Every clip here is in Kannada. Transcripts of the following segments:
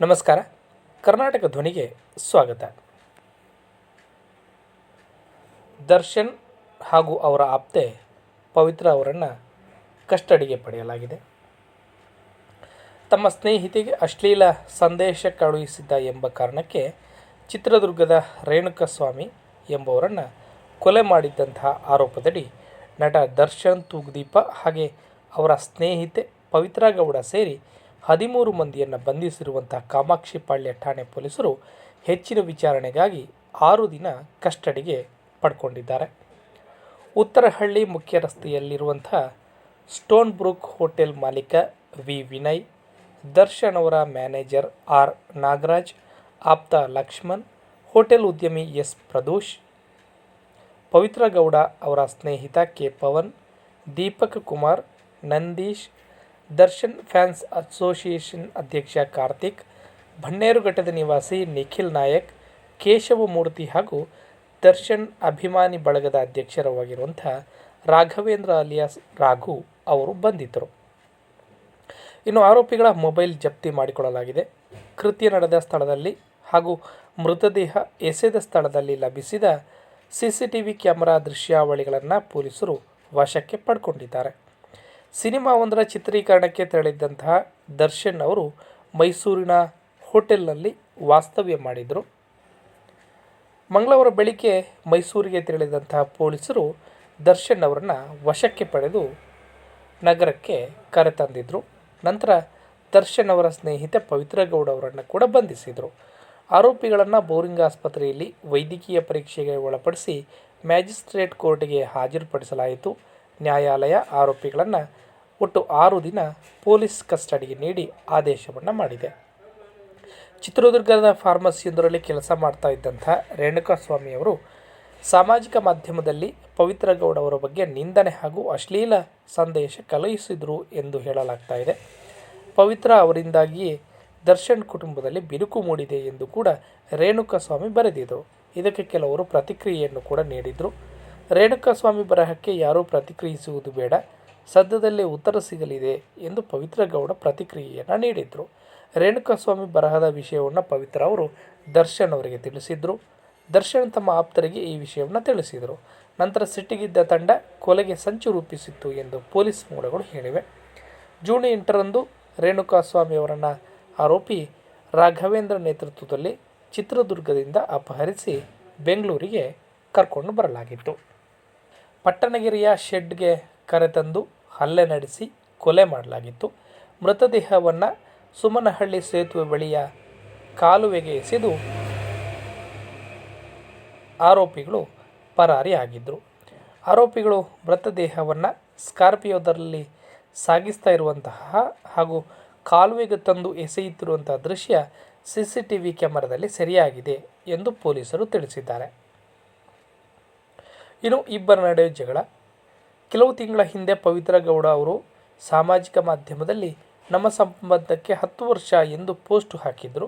ನಮಸ್ಕಾರ. ಕರ್ನಾಟಕ ಧ್ವನಿಗೆ ಸ್ವಾಗತ. ದರ್ಶನ್ ಹಾಗೂ ಅವರ ಆಪ್ತೆ ಪವಿತ್ರ ಅವರನ್ನು ಕಸ್ಟಡಿಗೆ ಪಡೆಯಲಾಗಿದೆ. ತಮ್ಮ ಸ್ನೇಹಿತೆಗೆ ಅಶ್ಲೀಲ ಸಂದೇಶ ಕಳುಹಿಸಿದ್ದ ಎಂಬ ಕಾರಣಕ್ಕೆ ಚಿತ್ರದುರ್ಗದ ರೇಣುಕಸ್ವಾಮಿ ಎಂಬುವರನ್ನು ಕೊಲೆ ಮಾಡಿದ್ದಂತಹ ಆರೋಪದಡಿ ನಟ ದರ್ಶನ್ ತೂಗುದೀಪ ಹಾಗೆ ಅವರ ಸ್ನೇಹಿತೆ ಪವಿತ್ರ ಗೌಡ ಸೇರಿ 13 ಮಂದಿಯನ್ನು ಬಂಧಿಸಿರುವಂಥ ಕಾಮಾಕ್ಷಿಪಾಳ್ಯ ಠಾಣೆ ಪೊಲೀಸರು ಹೆಚ್ಚಿನ ವಿಚಾರಣೆಗಾಗಿ 6 ದಿನ ಕಸ್ಟಡಿಗೆ ಪಡ್ಕೊಂಡಿದ್ದಾರೆ. ಉತ್ತರಹಳ್ಳಿ ಮುಖ್ಯ ರಸ್ತೆಯಲ್ಲಿರುವಂಥ ಸ್ಟೋನ್ ಬ್ರೂಕ್ ಹೋಟೆಲ್ ಮಾಲೀಕ ವಿ ವಿನಯ್, ದರ್ಶನ್ ಅವರ ಮ್ಯಾನೇಜರ್ ಆರ್ ನಾಗರಾಜ್, ಆಪ್ತ ಲಕ್ಷ್ಮಣ್, ಹೋಟೆಲ್ ಉದ್ಯಮಿ ಎಸ್ ಪ್ರದೋಷ್, ಪವಿತ್ರ ಗೌಡ ಅವರ ಸ್ನೇಹಿತ K Pavan, Deepak Kumar, Nandish, Darshan fans association ಅಧ್ಯಕ್ಷ ಕಾರ್ತಿಕ್, ಬನ್ನೇರುಘಟ್ಟದ ನಿವಾಸಿ ನಿಖಿಲ್ ನಾಯಕ್, ಕೇಶವಮೂರ್ತಿ ಹಾಗೂ ದರ್ಶನ್ ಅಭಿಮಾನಿ ಬಳಗದ ಅಧ್ಯಕ್ಷರಾಗಿರುವಂಥ ರಾಘವೇಂದ್ರ ಅಲಿಯಾಸ್ ರಾಘು ಅವರು ಬಂಧಿತರು. ಇನ್ನು ಆರೋಪಿಗಳ ಮೊಬೈಲ್ ಜಪ್ತಿ ಮಾಡಿಕೊಳ್ಳಲಾಗಿದೆ. ಕೃತ್ಯ ನಡೆದ ಸ್ಥಳದಲ್ಲಿ ಹಾಗೂ ಮೃತದೇಹ ಎಸೆದ ಸ್ಥಳದಲ್ಲಿ ಲಭಿಸಿದ CCTV ಕ್ಯಾಮೆರಾ ದೃಶ್ಯಾವಳಿಗಳನ್ನು ಪೊಲೀಸರು ವಶಕ್ಕೆ ಪಡ್ಕೊಂಡಿದ್ದಾರೆ. ಸಿನಿಮಾವೊಂದರ ಚಿತ್ರೀಕರಣಕ್ಕೆ ತೆರಳಿದ್ದಂತಹ ದರ್ಶನ್ ಅವರು ಮೈಸೂರಿನ ಹೋಟೆಲ್ನಲ್ಲಿ ವಾಸ್ತವ್ಯ ಮಾಡಿದರು. ಮಂಗಳವಾರ ಬೆಳಿಗ್ಗೆ ಮೈಸೂರಿಗೆ ತೆರಳಿದಂತಹ ಪೊಲೀಸರು ದರ್ಶನ್ ಅವರನ್ನು ವಶಕ್ಕೆ ಪಡೆದು ನಗರಕ್ಕೆ ಕರೆತಂದಿದ್ದರು. ನಂತರ ದರ್ಶನ್ ಅವರ ಸ್ನೇಹಿತೆ ಪವಿತ್ರ ಗೌಡ ಅವರನ್ನು ಕೂಡ ಬಂಧಿಸಿದರು. ಆರೋಪಿಗಳನ್ನು ಬೋರಿಂಗ್ ಆಸ್ಪತ್ರೆಯಲ್ಲಿ ವೈದ್ಯಕೀಯ ಪರೀಕ್ಷೆಗೆ ಒಳಪಡಿಸಿ ಮ್ಯಾಜಿಸ್ಟ್ರೇಟ್ ಕೋರ್ಟ್ಗೆ ಹಾಜರುಪಡಿಸಲಾಯಿತು. ನ್ಯಾಯಾಲಯ ಆರೋಪಿಗಳನ್ನು ಒಟ್ಟು 6 ದಿನ ಪೊಲೀಸ್ ಕಸ್ಟಡಿಗೆ ನೀಡಿ ಆದೇಶವನ್ನು ಮಾಡಿದೆ. ಚಿತ್ರದುರ್ಗದ ಫಾರ್ಮಸಿಯೊಂದರಲ್ಲಿ ಕೆಲಸ ಮಾಡ್ತಾ ಇದ್ದಂಥ ರೇಣುಕಸ್ವಾಮಿ ಅವರು ಸಾಮಾಜಿಕ ಮಾಧ್ಯಮದಲ್ಲಿ ಪವಿತ್ರ ಗೌಡ ಅವರ ಬಗ್ಗೆ ನಿಂದನೆ ಹಾಗೂ ಅಶ್ಲೀಲ ಸಂದೇಶ ಕಳುಹಿಸಿದರು ಎಂದು ಹೇಳಲಾಗ್ತಾ ಇದೆ. ಪವಿತ್ರ ಅವರಿಂದಾಗಿಯೇ ದರ್ಶನ್ ಕುಟುಂಬದಲ್ಲಿ ಬಿರುಕು ಮೂಡಿದೆ ಎಂದು ಕೂಡ ರೇಣುಕಸ್ವಾಮಿ ಬರೆದಿದ್ದರು. ಇದಕ್ಕೆ ಕೆಲವರು ಪ್ರತಿಕ್ರಿಯೆಯನ್ನು ಕೂಡ ನೀಡಿದರು. ರೇಣುಕಸ್ವಾಮಿ ಬರಹಕ್ಕೆ ಯಾರೂ ಪ್ರತಿಕ್ರಿಯಿಸುವುದು ಬೇಡ, ಸದ್ಯದಲ್ಲೇ ಉತ್ತರ ಸಿಗಲಿದೆ ಎಂದು ಪವಿತ್ರ ಗೌಡ ಪ್ರತಿಕ್ರಿಯೆಯನ್ನು ನೀಡಿದರು. ರೇಣುಕಸ್ವಾಮಿ ಬರಹದ ವಿಷಯವನ್ನು ಪವಿತ್ರ ಅವರು ದರ್ಶನ್ ಅವರಿಗೆ ತಿಳಿಸಿದರು. ದರ್ಶನ್ ತಮ್ಮ ಆಪ್ತರಿಗೆ ಈ ವಿಷಯವನ್ನು ತಿಳಿಸಿದರು. ನಂತರ ಸಿಟ್ಟಿಗಿದ್ದ ತಂಡ ಕೊಲೆಗೆ ಸಂಚು ರೂಪಿಸಿತ್ತು ಎಂದು ಪೊಲೀಸ್ ಮೂಲಗಳು ಹೇಳಿವೆ. ಜೂನ್ 8ರಂದು ರೇಣುಕಸ್ವಾಮಿ ಅವರನ್ನು ಆರೋಪಿ ರಾಘವೇಂದ್ರ ನೇತೃತ್ವದಲ್ಲಿ ಚಿತ್ರದುರ್ಗದಿಂದ ಅಪಹರಿಸಿ ಬೆಂಗಳೂರಿಗೆ ಕರ್ಕೊಂಡು ಬರಲಾಗಿತ್ತು. ಪಟ್ಟಣಗೆರೆಯ ಶೆಡ್ಗೆ ಕರೆತಂದು ಹಲ್ಲೆ ನಡೆಸಿ ಕೊಲೆ ಮಾಡಲಾಗಿತ್ತು. ಮೃತದೇಹವನ್ನು ಸುಮನಹಳ್ಳಿ ಸೇತುವೆ ಬಳಿಯ ಕಾಲುವೆಗೆ ಎಸೆದು ಆರೋಪಿಗಳು ಪರಾರಿಯಾಗಿದ್ದರು. ಆರೋಪಿಗಳು ಮೃತದೇಹವನ್ನು ಸ್ಕಾರ್ಪಿಯೋದಲ್ಲಿ ಸಾಗಿಸ್ತಾ ಇರುವಂತಹ ಹಾಗೂ ಕಾಲುವೆಗೆ ತಂದು ಎಸೆಯುತ್ತಿರುವಂತಹ ದೃಶ್ಯ CCTV ಕ್ಯಾಮೆರಾದಲ್ಲಿ ಸೆರೆಯಾಗಿದೆ ಎಂದು ಪೊಲೀಸರು ತಿಳಿಸಿದ್ದಾರೆ. ಇನ್ನು ಇಬ್ಬರ ನಡುವೆ ಜಗಳ. ಕೆಲವು ತಿಂಗಳ ಹಿಂದೆ ಪವಿತ್ರ ಗೌಡ ಅವರು ಸಾಮಾಜಿಕ ಮಾಧ್ಯಮದಲ್ಲಿ ನಮ್ಮ ಸಂಬಂಧಕ್ಕೆ 10 ವರ್ಷ ಎಂದು ಪೋಸ್ಟ್ ಹಾಕಿದ್ದರು.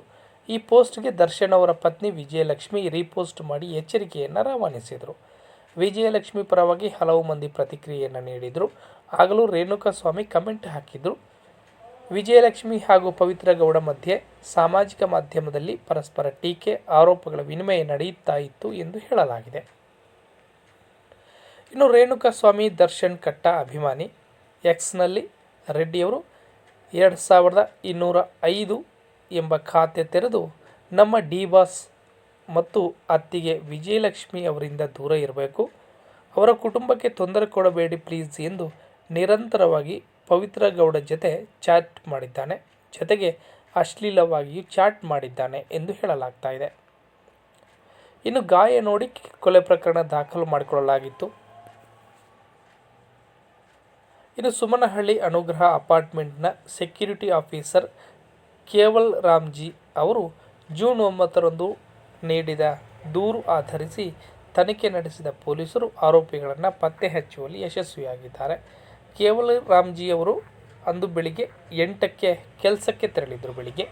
ಈ ಪೋಸ್ಟ್ಗೆ ದರ್ಶನ್ ಅವರ ಪತ್ನಿ ವಿಜಯಲಕ್ಷ್ಮಿ ರೀಪೋಸ್ಟ್ ಮಾಡಿ ಎಚ್ಚರಿಕೆಯನ್ನು ರವಾನಿಸಿದರು. ವಿಜಯಲಕ್ಷ್ಮಿ ಪರವಾಗಿ ಹಲವು ಮಂದಿ ಪ್ರತಿಕ್ರಿಯೆಯನ್ನು ನೀಡಿದರು. ಆಗಲೂ ರೇಣುಕಸ್ವಾಮಿ ಕಮೆಂಟ್ ಹಾಕಿದರು. ವಿಜಯಲಕ್ಷ್ಮಿ ಹಾಗೂ ಪವಿತ್ರ ಗೌಡ ಮಧ್ಯೆ ಸಾಮಾಜಿಕ ಮಾಧ್ಯಮದಲ್ಲಿ ಪರಸ್ಪರ ಟೀಕೆ, ಆರೋಪಗಳ ವಿನಿಮಯ ನಡೆಯುತ್ತಾ ಇತ್ತು ಎಂದು ಹೇಳಲಾಗಿದೆ. ಇನ್ನು ರೇಣುಕಸ್ವಾಮಿ ದರ್ಶನ್ ಕಟ್ಟ ಅಭಿಮಾನಿ. ಎಕ್ಸ್ನಲ್ಲಿ ರೆಡ್ಡಿಯವರು 2205 ಎಂಬ ಖಾತೆ ತೆರೆದು ನಮ್ಮ ಡಿ ಬಾಸ್ ಮತ್ತು ಅತ್ತಿಗೆ ವಿಜಯಲಕ್ಷ್ಮಿ ಅವರಿಂದ ದೂರ ಇರಬೇಕು, ಅವರ ಕುಟುಂಬಕ್ಕೆ ತೊಂದರೆ ಕೊಡಬೇಡಿ ಪ್ಲೀಸ್ ಎಂದು ನಿರಂತರವಾಗಿ ಪವಿತ್ರ ಗೌಡ ಜೊತೆ ಚಾಟ್ ಮಾಡಿದ್ದಾನೆ, ಜೊತೆಗೆ ಅಶ್ಲೀಲವಾಗಿಯೂ ಚಾಟ್ ಮಾಡಿದ್ದಾನೆ ಎಂದು ಹೇಳಲಾಗ್ತಾ ಇದೆ. ಇನ್ನು ಗಾಯ ನೋಡಿ ಕೊಲೆ ಪ್ರಕರಣ ದಾಖಲು ಮಾಡಿಕೊಳ್ಳಲಾಗಿತ್ತು. ಇನ್ನು ಸುಮನಹಳ್ಳಿ ಅನುಗ್ರಹ ಅಪಾರ್ಟ್ಮೆಂಟ್ನ ಸೆಕ್ಯೂರಿಟಿ ಆಫೀಸರ್ ಕೇವಲ್ ರಾಮ್ಜಿ ಅವರು ಜೂನ್ 9ರಂದು ನೀಡಿದ ದೂರು ಆಧರಿಸಿ ತನಿಖೆ ನಡೆಸಿದ ಪೊಲೀಸರು ಆರೋಪಿಗಳನ್ನು ಪತ್ತೆ ಹಚ್ಚುವಲ್ಲಿ ಯಶಸ್ವಿಯಾಗಿದ್ದಾರೆ. ಕೇವಲ್ ರಾಮ್ಜಿ ಅವರು ಅಂದು ಬೆಳಿಗ್ಗೆ 8ಕ್ಕೆ ಕೆಲಸಕ್ಕೆ ತೆರಳಿದರು. ಬೆಳಿಗ್ಗೆ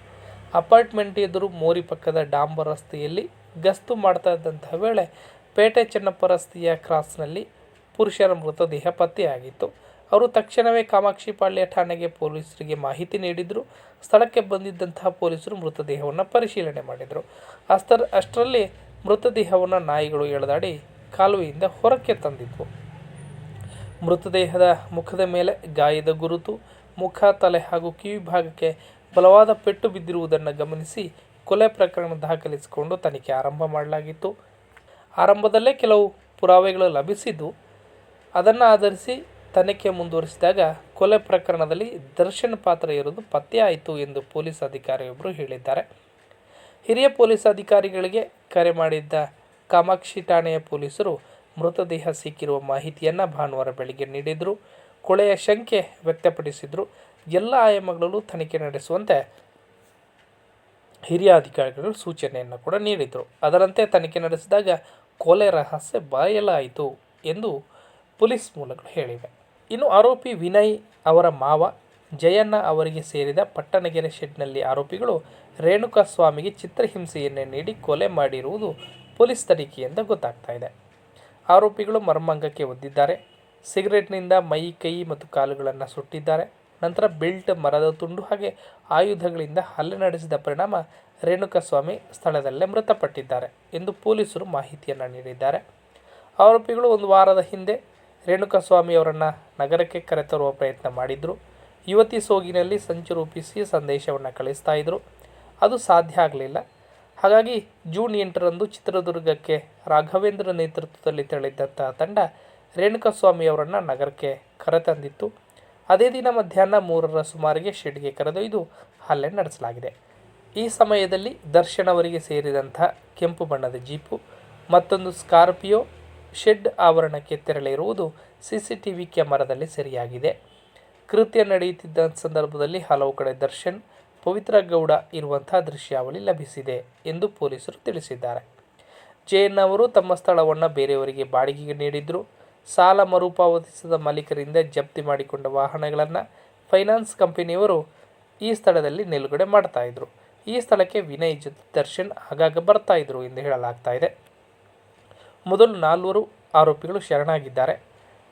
ಅಪಾರ್ಟ್ಮೆಂಟ್ ಎದುರು ಮೋರಿ ಪಕ್ಕದ ಡಾಂಬರ್ ರಸ್ತೆಯಲ್ಲಿ ಗಸ್ತು ಮಾಡ್ತಾ ಇದ್ದಂತಹ ವೇಳೆ ಪೇಟೆ ಚೆನ್ನಪ್ಪ ರಸ್ತೆಯ ಕ್ರಾಸ್ನಲ್ಲಿ ಪುರುಷರ ಮೃತದೇಹ ಪತ್ತೆಯಾಗಿತ್ತು. ಅವರು ತಕ್ಷಣವೇ ಕಾಮಾಕ್ಷಿಪಾಳ್ಯ ಠಾಣೆಗೆ ಪೊಲೀಸರಿಗೆ ಮಾಹಿತಿ ನೀಡಿದರು. ಸ್ಥಳಕ್ಕೆ ಬಂದಿದ್ದಂತಹ ಪೊಲೀಸರು ಮೃತದೇಹವನ್ನು ಪರಿಶೀಲನೆ ಮಾಡಿದರು. ಅಷ್ಟರಲ್ಲಿ ಮೃತದೇಹವನ್ನು ನಾಯಿಗಳು ಎಳೆದಾಡಿ ಕಾಲುವೆಯಿಂದ ಹೊರಕ್ಕೆ ತಂದಿದ್ವು. ಮೃತದೇಹದ ಮುಖದ ಮೇಲೆ ಗಾಯದ ಗುರುತು, ಮುಖ, ತಲೆ ಹಾಗೂ ಕಿವಿ ಭಾಗಕ್ಕೆ ಬಲವಾದ ಪೆಟ್ಟು ಬಿದ್ದಿರುವುದನ್ನು ಗಮನಿಸಿ ಕೊಲೆ ಪ್ರಕರಣ ದಾಖಲಿಸಿಕೊಂಡು ತನಿಖೆ ಆರಂಭ ಮಾಡಲಾಗಿತ್ತು. ಆರಂಭದಲ್ಲೇ ಕೆಲವು ಪುರಾವೆಗಳು ಲಭಿಸಿದ್ದು, ಅದನ್ನು ಆಧರಿಸಿ ತನಿಖೆ ಮುಂದುವರಿಸಿದಾಗ ಕೊಲೆ ಪ್ರಕರಣದಲ್ಲಿ ದರ್ಶನ್ ಪಾತ್ರ ಇರುವುದು ಪತ್ತೆಯಾಯಿತು ಎಂದು ಪೊಲೀಸ್ ಅಧಿಕಾರಿಯೊಬ್ಬರು ಹೇಳಿದ್ದಾರೆ. ಹಿರಿಯ ಪೊಲೀಸ್ ಅಧಿಕಾರಿಗಳಿಗೆ ಕರೆ ಮಾಡಿದ್ದ ಕಾಮಾಕ್ಷಿ ಠಾಣೆಯ ಪೊಲೀಸರು ಮೃತದೇಹ ಸಿಕ್ಕಿರುವ ಮಾಹಿತಿಯನ್ನು ಭಾನುವಾರ ಬೆಳಗ್ಗೆ ನೀಡಿದರು. ಕೊಲೆಯ ಶಂಕೆ ವ್ಯಕ್ತಪಡಿಸಿದರು. ಎಲ್ಲ ಆಯಾಮಗಳಲ್ಲೂ ತನಿಖೆ ನಡೆಸುವಂತೆ ಹಿರಿಯ ಅಧಿಕಾರಿಗಳು ಸೂಚನೆಯನ್ನು ಕೂಡ ನೀಡಿದರು. ಅದರಂತೆ ತನಿಖೆ ನಡೆಸಿದಾಗ ಕೊಲೆ ರಹಸ್ಯ ಬಯಲಾಯಿತು ಎಂದು ಪೊಲೀಸ್ ಮೂಲಗಳು ಹೇಳಿವೆ. ಇನ್ನು ಆರೋಪಿ ವಿನಯ್ ಅವರ ಮಾವ ಜಯಣ್ಣ ಅವರಿಗೆ ಸೇರಿದ ಪಟ್ಟಣಗೆರೆ ಶೆಡ್ನಲ್ಲಿ ಆರೋಪಿಗಳು ರೇಣುಕಾಸ್ವಾಮಿಗೆ ಚಿತ್ರಹಿಂಸೆಯನ್ನೇ ನೀಡಿ ಕೊಲೆ ಮಾಡಿರುವುದು ಪೊಲೀಸ್ ತನಿಖೆಯಿಂದ ಗೊತ್ತಾಗ್ತಾ ಇದೆ. ಆರೋಪಿಗಳು ಮರ್ಮಾಂಗಕ್ಕೆ ಒದ್ದಿದ್ದಾರೆ. ಸಿಗರೆಟ್ನಿಂದ ಮೈ, ಕೈ ಮತ್ತು ಕಾಲುಗಳನ್ನು ಸುಟ್ಟಿದ್ದಾರೆ. ನಂತರ ಬೆಲ್ಟ್, ಮರದ ತುಂಡು ಹಾಗೆ ಆಯುಧಗಳಿಂದ ಹಲ್ಲೆ ನಡೆಸಿದ ಪರಿಣಾಮ ರೇಣುಕಾಸ್ವಾಮಿ ಸ್ಥಳದಲ್ಲೇ ಮೃತಪಟ್ಟಿದ್ದಾರೆ ಎಂದು ಪೊಲೀಸರು ಮಾಹಿತಿಯನ್ನು ನೀಡಿದ್ದಾರೆ. ಆರೋಪಿಗಳು ಒಂದು ವಾರದ ಹಿಂದೆ ರೇಣುಕಾಸ್ವಾಮಿ ಅವರನ್ನು ನಗರಕ್ಕೆ ಕರೆತರುವ ಪ್ರಯತ್ನ ಮಾಡಿದ್ರು. ಯುವತಿ ಸೋಗಿನಲ್ಲಿ ಸಂಚು ರೂಪಿಸಿ ಸಂದೇಶವನ್ನು ಕಳಿಸ್ತಾ ಇದ್ರು. ಅದು ಸಾಧ್ಯ ಆಗಲಿಲ್ಲ. ಹಾಗಾಗಿ ಜೂನ್ 8ರಂದು ಚಿತ್ರದುರ್ಗಕ್ಕೆ ರಾಘವೇಂದ್ರ ನೇತೃತ್ವದಲ್ಲಿ ತೆರಳಿದ್ದಂತಹ ತಂಡ ರೇಣುಕಾಸ್ವಾಮಿ ಅವರನ್ನು ನಗರಕ್ಕೆ ಕರೆತಂದಿತ್ತು. ಅದೇ ದಿನ ಮಧ್ಯಾಹ್ನ 3ರ ಸುಮಾರಿಗೆ ಶೆಡ್ಗೆ ಕರೆದೊಯ್ದು ಹಲ್ಲೆ ನಡೆಸಲಾಗಿದೆ. ಈ ಸಮಯದಲ್ಲಿ ದರ್ಶನ್ ಅವರಿಗೆ ಸೇರಿದಂಥ ಕೆಂಪು ಬಣ್ಣದ ಜೀಪು, ಮತ್ತೊಂದು ಸ್ಕಾರ್ಪಿಯೋ ಶೆಡ್ ಆವರಣಕ್ಕೆ ತೆರಳಿರುವುದು CCTV ಕ್ಯಾಮರಾದಲ್ಲಿ ಸೆರೆಯಾಗಿದೆ. ಕೃತ್ಯ ನಡೆಯುತ್ತಿದ್ದ ಸಂದರ್ಭದಲ್ಲಿ ಹಲವು ಕಡೆ ದರ್ಶನ್, ಪವಿತ್ರ ಗೌಡ ಇರುವಂತಹ ದೃಶ್ಯಾವಳಿ ಲಭಿಸಿದೆ ಎಂದು ಪೊಲೀಸರು ತಿಳಿಸಿದ್ದಾರೆ. ಜಯಣ್ಣ ಅವರು ತಮ್ಮ ಸ್ಥಳವನ್ನು ಬೇರೆಯವರಿಗೆ ಬಾಡಿಗೆಗೆ ನೀಡಿದ್ರು. ಸಾಲ ಮರುಪಾವತಿಸದ ಮಾಲೀಕರಿಂದ ಜಪ್ತಿ ಮಾಡಿಕೊಂಡ ವಾಹನಗಳನ್ನು ಫೈನಾನ್ಸ್ ಕಂಪನಿಯವರು ಈ ಸ್ಥಳದಲ್ಲಿ ನಿಲುಗಡೆ ಮಾಡ್ತಾ ಇದ್ರು. ಈ ಸ್ಥಳಕ್ಕೆ ವಿನಯ್ ಜೊತೆ ದರ್ಶನ್ ಆಗಾಗ ಬರ್ತಾ ಇದ್ರು ಎಂದು ಹೇಳಲಾಗ್ತಾ ಇದೆ. ಮೊದಲು 4 ಆರೋಪಿಗಳು ಶರಣಾಗಿದ್ದಾರೆ.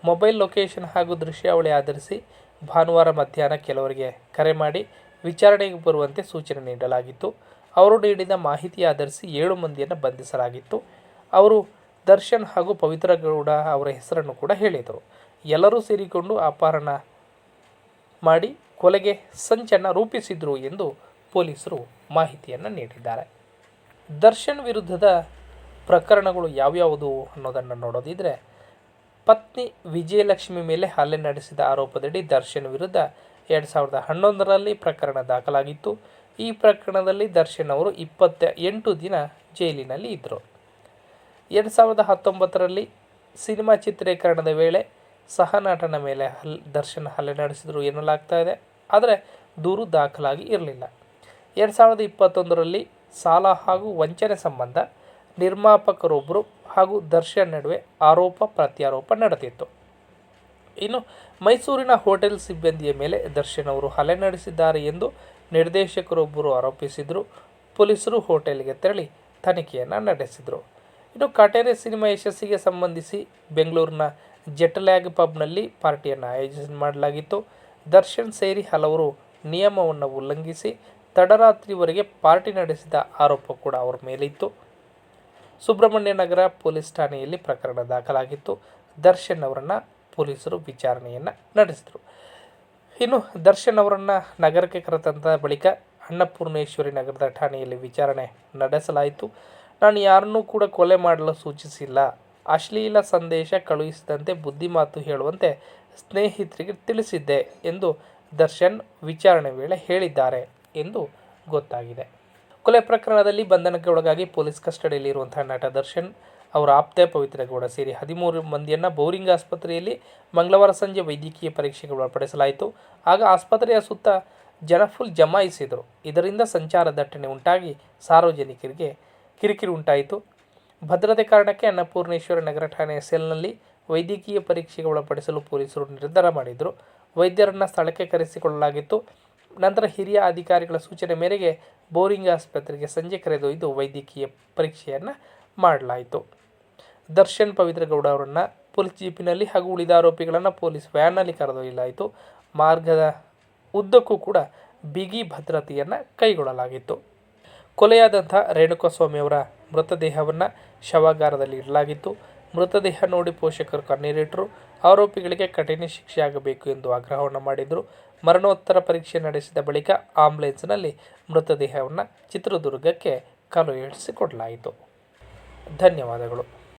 ಮೊಬೈಲ್ ಲೊಕೇಶನ್ ಹಾಗೂ ದೃಶ್ಯಾವಳಿ ಆಧರಿಸಿ ಭಾನುವಾರ ಮಧ್ಯಾಹ್ನ ಕೆಲವರಿಗೆ ಕರೆ ಮಾಡಿ ವಿಚಾರಣೆಗೆ ಬರುವಂತೆ ಸೂಚನೆ ನೀಡಲಾಗಿತ್ತು. ಅವರು ನೀಡಿದ ಮಾಹಿತಿ ಆಧರಿಸಿ 7 ಮಂದಿಯನ್ನು ಬಂಧಿಸಲಾಗಿತ್ತು. ಅವರು ದರ್ಶನ್ ಹಾಗೂ ಪವಿತ್ರ ಗೌಡ ಅವರ ಹೆಸರನ್ನು ಕೂಡ ಹೇಳಿದರು. ಎಲ್ಲರೂ ಸೇರಿಕೊಂಡು ಅಪಹರಣ ಮಾಡಿ ಕೊಲೆಗೆ ಸಂಚನ್ನು ರೂಪಿಸಿದರು ಎಂದು ಪೊಲೀಸರು ಮಾಹಿತಿಯನ್ನು ನೀಡಿದ್ದಾರೆ. ದರ್ಶನ್ ವಿರುದ್ಧದ ಪ್ರಕರಣಗಳು ಯಾವ್ಯಾವುದು ಅನ್ನೋದನ್ನು ನೋಡೋದಿದ್ರೆ, ಪತ್ನಿ ವಿಜಯಲಕ್ಷ್ಮಿ ಮೇಲೆ ಹಲ್ಲೆ ನಡೆಸಿದ ಆರೋಪದಡಿ ದರ್ಶನ್ ವಿರುದ್ಧ 2011ರಲ್ಲಿ ಪ್ರಕರಣ ದಾಖಲಾಗಿತ್ತು. ಈ ಪ್ರಕರಣದಲ್ಲಿ ದರ್ಶನ್ ಅವರು 28 ದಿನ ಜೈಲಿನಲ್ಲಿ ಇದ್ದರು. 2019ರಲ್ಲಿ ಸಿನಿಮಾ ಚಿತ್ರೀಕರಣದ ವೇಳೆ ಸಹನಟನ ಮೇಲೆ ದರ್ಶನ್ ಹಲ್ಲೆ ನಡೆಸಿದರು ಎನ್ನಲಾಗ್ತಾ ಇದೆ. ಆದರೆ ದೂರು ದಾಖಲಾಗಿ ಇರಲಿಲ್ಲ. 2021ರಲ್ಲಿ ಸಾಲ ಹಾಗೂ ವಂಚನೆ ಸಂಬಂಧ ನಿರ್ಮಾಪಕರೊಬ್ಬರು ಹಾಗೂ ದರ್ಶನ್ ನಡುವೆ ಆರೋಪ ಪ್ರತ್ಯಾರೋಪ ನಡೆದಿತ್ತು. ಇನ್ನು ಮೈಸೂರಿನ ಹೋಟೆಲ್ ಸಿಬ್ಬಂದಿಯ ಮೇಲೆ ದರ್ಶನ್ ಅವರು ಹಲ್ಲೆ ನಡೆಸಿದ್ದಾರೆ ಎಂದು ನಿರ್ದೇಶಕರೊಬ್ಬರು ಆರೋಪಿಸಿದರು. ಪೊಲೀಸರು ಹೋಟೆಲ್ಗೆ ತೆರಳಿ ತನಿಖೆಯನ್ನು ನಡೆಸಿದರು. ಇನ್ನು ಕಾಟೇರಿ ಸಿನಿಮಾ ಯಶಸ್ಸಿಗೆ ಸಂಬಂಧಿಸಿ ಬೆಂಗಳೂರಿನ ಜೆಟ್ಲ್ಯಾಗ್ ಪಬ್ನಲ್ಲಿ ಪಾರ್ಟಿಯನ್ನು ಆಯೋಜನೆ ಮಾಡಲಾಗಿತ್ತು. ದರ್ಶನ್ ಸೇರಿ ಹಲವರು ನಿಯಮವನ್ನು ಉಲ್ಲಂಘಿಸಿ ತಡರಾತ್ರಿವರೆಗೆ ಪಾರ್ಟಿ ನಡೆಸಿದ ಆರೋಪ ಕೂಡ ಅವರ ಮೇಲಿತ್ತು. ಸುಬ್ರಹ್ಮಣ್ಯ ನಗರ ಪೊಲೀಸ್ ಠಾಣೆಯಲ್ಲಿ ಪ್ರಕರಣ ದಾಖಲಾಗಿತ್ತು. ದರ್ಶನ್ ಅವರನ್ನು ಪೊಲೀಸರು ವಿಚಾರಣೆಯನ್ನು ನಡೆಸಿದರು. ಇನ್ನು ದರ್ಶನ್ ಅವರನ್ನು ನಗರಕ್ಕೆ ಕರೆತಂದ ಬಳಿಕ ಅನ್ನಪೂರ್ಣೇಶ್ವರಿ ನಗರದ ಠಾಣೆಯಲ್ಲಿ ವಿಚಾರಣೆ ನಡೆಸಲಾಯಿತು. ನಾನು ಯಾರನ್ನೂ ಕೂಡ ಕೊಲೆ ಮಾಡಲು ಸೂಚಿಸಿಲ್ಲ, ಅಶ್ಲೀಲ ಸಂದೇಶ ಕಳುಹಿಸಿದಂತೆ ಬುದ್ಧಿಮಾತು ಹೇಳುವಂತೆ ಸ್ನೇಹಿತರಿಗೆ ತಿಳಿಸಿದ್ದೆ ಎಂದು ದರ್ಶನ್ ವಿಚಾರಣೆ ವೇಳೆ ಹೇಳಿದ್ದಾರೆ ಎಂದು ಗೊತ್ತಾಗಿದೆ. ಕೊಲೆ ಪ್ರಕರಣದಲ್ಲಿ ಬಂಧನಕ್ಕೆ ಒಳಗಾಗಿ ಪೊಲೀಸ್ ಕಸ್ಟಡಿಯಲ್ಲಿ ಇರುವಂತಹ ನಟ ದರ್ಶನ್ ಅವರ ಆಪ್ತೆ ಪವಿತ್ರ ಗೌಡ ಸೇರಿ 13 ಮಂದಿಯನ್ನು ಬೌರಿಂಗ್ ಆಸ್ಪತ್ರೆಯಲ್ಲಿ ಮಂಗಳವಾರ ಸಂಜೆ ವೈದ್ಯಕೀಯ ಪರೀಕ್ಷೆಗೆ ಒಳಪಡಿಸಲಾಯಿತು. ಆಗ ಆಸ್ಪತ್ರೆಯ ಸುತ್ತ ಜನ ಫುಲ್ ಜಮಾಯಿಸಿದರು. ಇದರಿಂದ ಸಂಚಾರ ದಟ್ಟಣೆ ಉಂಟಾಗಿ ಸಾರ್ವಜನಿಕರಿಗೆ ಕಿರಿಕಿರಿ ಉಂಟಾಯಿತು. ಭದ್ರತೆ ಕಾರಣಕ್ಕೆ ಅನ್ನಪೂರ್ಣೇಶ್ವರ ನಗರ ಠಾಣೆಯ ಸೆಲ್ನಲ್ಲಿ ವೈದ್ಯಕೀಯ ಪರೀಕ್ಷೆಗೆ ಒಳಪಡಿಸಲು ಪೊಲೀಸರು ನಿರ್ಧಾರ ಮಾಡಿದರು. ವೈದ್ಯರನ್ನು ಸ್ಥಳಕ್ಕೆ ಕರೆಸಿಕೊಳ್ಳಲಾಗಿತ್ತು. ನಂತರ ಹಿರಿಯ ಅಧಿಕಾರಿಗಳ ಸೂಚನೆ ಮೇರೆಗೆ ಬೌರಿಂಗ್ ಆಸ್ಪತ್ರೆಗೆ ಸಂಜೆ ಕರೆದೊಯ್ದು ವೈದ್ಯಕೀಯ ಪರೀಕ್ಷೆಯನ್ನು ಮಾಡಲಾಯಿತು. ದರ್ಶನ್, ಪವಿತ್ರ ಗೌಡ ಅವರನ್ನು ಪೊಲೀಸ್ ಜೀಪಿನಲ್ಲಿ ಹಾಗೂ ಉಳಿದ ಆರೋಪಿಗಳನ್ನು ಪೊಲೀಸ್ ವ್ಯಾನ್ನಲ್ಲಿ ಕರೆದೊಯ್ಯಲಾಯಿತು. ಮಾರ್ಗದ ಉದ್ದಕ್ಕೂ ಕೂಡ ಬಿಗಿ ಭದ್ರತೆಯನ್ನು ಕೈಗೊಳ್ಳಲಾಗಿತ್ತು. ಕೊಲೆಯಾದಂಥ ರೇಣುಕಾಸ್ವಾಮಿಯವರ ಮೃತದೇಹವನ್ನು ಶವಾಗಾರದಲ್ಲಿ ಇಡಲಾಗಿತ್ತು. ಮೃತದೇಹ ನೋಡಿ ಪೋಷಕರು ಕಣ್ಣೀರಿಟ್ಟರು. ಆರೋಪಿಗಳಿಗೆ ಕಠಿಣ ಶಿಕ್ಷೆ ಆಗಬೇಕು ಎಂದು ಆಗ್ರಹವನ್ನು ಮಾಡಿದರು. ಮರಣೋತ್ತರ ಪರೀಕ್ಷೆ ನಡೆಸಿದ ಬಳಿಕ ಆಂಬ್ಯುಲೆನ್ಸ್ನಲ್ಲಿ ಮೃತದೇಹವನ್ನು ಚಿತ್ರದುರ್ಗಕ್ಕೆ ಕಳುಹಿಸಿಕೊಡಲಾಯಿತು. ಧನ್ಯವಾದಗಳು.